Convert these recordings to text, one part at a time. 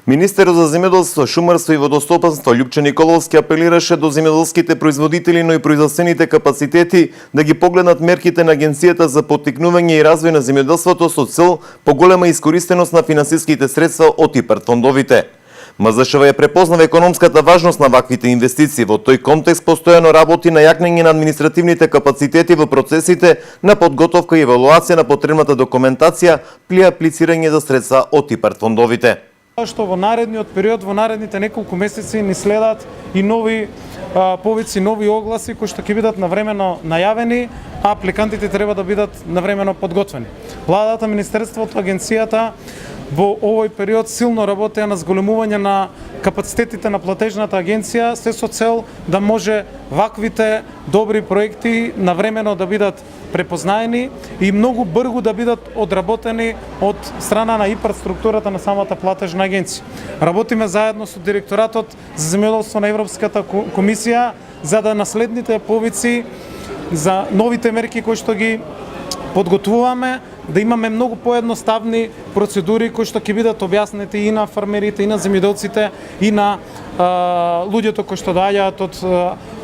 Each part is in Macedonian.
Министерот за земјоделство, шумарство и водостопанство Љупчо Николовски апелираше до земјоделските производители, но и производствените капацитети да ги погледнат мерките на Агенцијата за поттикнување и развој на земјоделството со цел поголема искористеност на финансиските средства од ИПАРД фондовите. МЗШВ ја препознава економската важност на ваквите инвестиции. Во тој контекст постојано работи на јакнење на административните капацитети во процесите на подготовка и евалуација на потребната документација при аплицирање за средства од ИПАРД фондовите. Што во наредниот период, во наредните неколку месеци ни следат и нови повици, нови огласи кои што ќе бидат навремено најавени, а апликантите треба да бидат навремено подготвени. Владата, Министерството, Агенцијата во овој период силно работеа на зголемување на капацитетите на платежната агенција, се со цел да може ваквите добри проекти навремено да бидат препознаени и многу брзо да бидат одработени од страна на ИПАРД структурата на самата платежна агенција. Работиме заедно со директоратот за земјоделство на Европската комисија за да наследните повици за новите мерки кои што ги подготвуваме, да имаме многу поедноставни процедури кои што ќе бидат објаснети и на фармерите, и на земјоделците, и на луѓето кои што доаѓаат од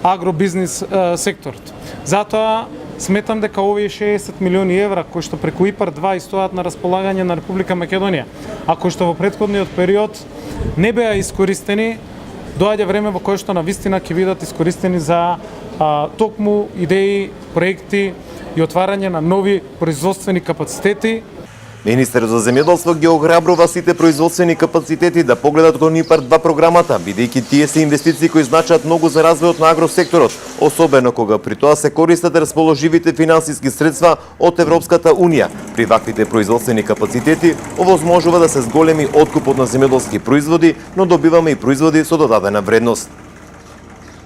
агробизнис секторот. Затоа сметам дека овие 60 милиони евра кои што преку ИПАРД 2 стојат на располагање на Република Македонија, а кои што во претходниот период не беа искористени, доаѓа време во кое што навистина ќе бидат искористени за токму идеи, проекти и отварање на нови производствени капацитети. Министерот за земјоделство ги охрабрува сите производствени капацитети да погледат кон ИПАРД 2 програмата, бидејќи тие се инвестиции кои значат многу за развојот на агросекторот, особено кога при тоа се користат расположивите финансиски средства од Европската Унија. При ваквите производствени капацитети овозможува да се зголеми откупот на земјоделски производи, но добиваме и производи со додадена вредност.